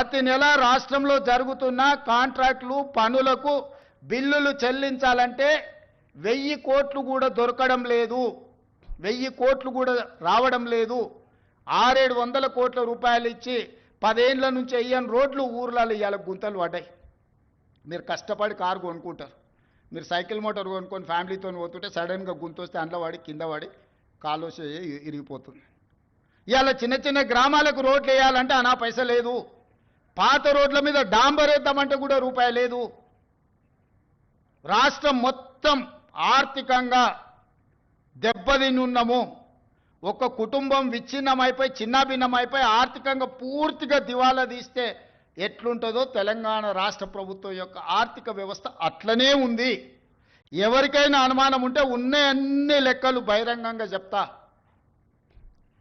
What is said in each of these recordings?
ప్రతి నెల రాష్ట్రంలో జరుగుతున్న కాంట్రాక్టులు పనులకు బిల్లులు చెల్లించాలంటే 1000 కోట్లు కూడా దొరకడం లేదు, 1000 కోట్లు కూడా రావడం లేదు. 600-700 కోట్ల రూపాయలు ఇచ్చి 10 ఏళ్ల నుంచి వేయని రోడ్లు ఊర్లలో ఇవాళ గుంతలు పడ్డాయి. మీరు కష్టపడి కారు కొనుక్కుంటారు, మీరు సైకిల్ మోటార్ కొనుక్కొని ఫ్యామిలీతో పోతుంటే సడన్గా గుంత వస్తే అందులో పడి కింద పడి కాలు ఇరిగిపోతుంది. ఇవాళ చిన్న చిన్న గ్రామాలకు రోడ్లు వేయాలంటే అనా పైసా లేదు, పాత రోడ్ల మీద డాంబర్ వేద్దామంటే కూడా రూపాయి లేదు. రాష్ట్రం మొత్తం ఆర్థికంగా దెబ్బతినున్నాము. ఒక కుటుంబం విచ్ఛిన్నమైపోయి చిన్నాభిన్నమైపోయి ఆర్థికంగా పూర్తిగా దివాలా తీస్తే ఎట్లుంటుందో తెలంగాణ రాష్ట్ర ప్రభుత్వం యొక్క ఆర్థిక వ్యవస్థ అట్లనే ఉంది. ఎవరికైనా అనుమానం ఉంటే ఉన్న అన్ని లెక్కలు బహిరంగంగా చెప్తా.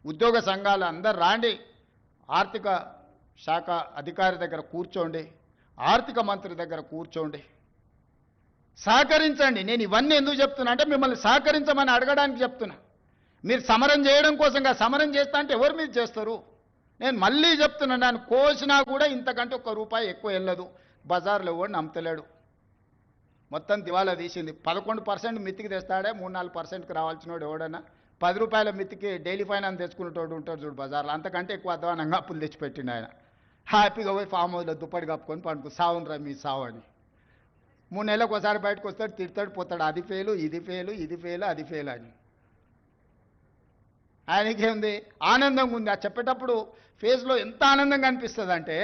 ఉద్యోగ సంఘాలు అందరు రాండి, ఆర్థిక శాఖ అధికారి దగ్గర కూర్చోండి, ఆర్థిక మంత్రి దగ్గర కూర్చోండి, సహకరించండి. నేను ఇవన్నీ ఎందుకు చెప్తున్నా అంటే మిమ్మల్ని సహకరించమని అడగడానికి చెప్తున్నా. మీరు సమరం చేయడం కోసంగా సమరం చేస్తా అంటే ఎవరి మీద చేస్తారు? నేను మళ్ళీ చెప్తున్నా, నేను కోసినా కూడా ఇంతకంటే ₹1 ఎక్కువ వెళ్ళదు. బజార్లో ఎవడు నమ్మతలేడు, మొత్తం దివాలా తీసింది. 11% మితికి తెస్తాడే, 3-4%కి రావాల్సినోడు ఎవడన్నా ₹10 మితికి డైలీ ఫైనాన్స్ తెచ్చుకునేటోడు ఉంటాడు చూడు బజార్లో, అంతకంటే ఎక్కువ అధ్వానంగా అప్పులు తెచ్చిపెట్టిండు ఆయన. హ్యాపీగా పోయి ఫామ్ హౌస్లో దుప్పటి కప్పుకొని పండుకు సావునరా మీ సావు అని. 3 నెలలకు ఒకసారి బయటకు వస్తాడు, తిడతాడు, పోతాడు. అది ఫెయిలు, ఇది ఫెయిలు, ఇది ఫెయిలు, అది ఫెయిల్ అని. ఆయనకేముంది? ఆనందంగా ఉంది. ఆ చెప్పేటప్పుడు ఫేస్లో ఎంత ఆనందంగా అనిపిస్తుంది అంటే,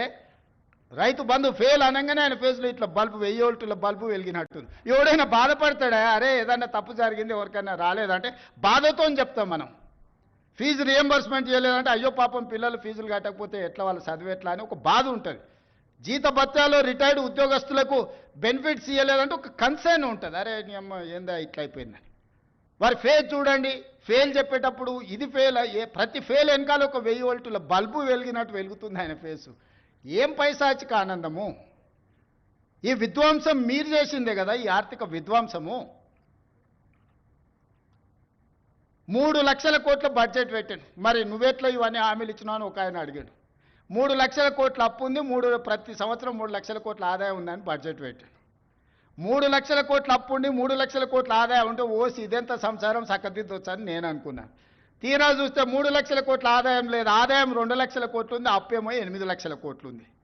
రైతు బంధు ఫెయిల్ అనగానే ఆయన ఫేస్లో ఇట్లా బల్బు 1000 వోల్టుల బల్బు వెలిగినట్టుంది. ఎవడైనా బాధపడతాడా? అరే ఏదన్నా తప్పు జరిగింది, ఎవరికైనా రాలేదంటే బాధతో చెప్తాం మనం. ఫీజు రియంబర్స్మెంట్ చేయలేదంటే అయ్యో పాపం పిల్లలు ఫీజులు కట్టకపోతే ఎట్లా వాళ్ళు చదివేట్లా అని ఒక బాధ ఉంటుంది. జీత భత్యాలు రిటైర్డ్ ఉద్యోగస్తులకు బెనిఫిట్స్ ఇవ్వలేదంటే ఒక కన్సర్న్ ఉంటుంది. అరే నీ అమ్మ ఏందా ఇట్లా అయిపోయిందని. వారి ఫేస్ చూడండి, ఫెయిల్ చెప్పేటప్పుడు ఇది ఫెయిల్, ప్రతి ఫెయిల్ వెనకాల ఒక 1000 వోల్టుల బల్బు వెలిగినట్టు వెలుగుతుంది ఆయన ఫేసు. ఏం పైశాచిక ఆనందము! ఈ విధ్వంసం మీరు చేసిందే కదా, ఈ ఆర్థిక విధ్వంసము. 3 లక్షల కోట్ల బడ్జెట్ పెట్టాను. మరి నువ్వెట్లా ఇవన్నీ హామీలు ఇచ్చినావు అని ఒక ఆయన అడిగాడు. 3 లక్షల కోట్ల అప్పు ఉంది, ప్రతి సంవత్సరం 3 లక్షల కోట్ల ఆదాయం ఉందని బడ్జెట్ పెట్టాను. 3 లక్షల కోట్ల అప్పు ఉండి 3 లక్షల కోట్ల ఆదాయం ఉంటే ఓసి ఇదెంత సంసారం చక్కదిద్దొచ్చని నేను అనుకున్నాను. తీరా చూస్తే 3 లక్షల కోట్ల ఆదాయం లేదు, ఆదాయం 2 లక్షల కోట్లు ఉంది, అప్పేమో 8 లక్షల కోట్లు ఉంది.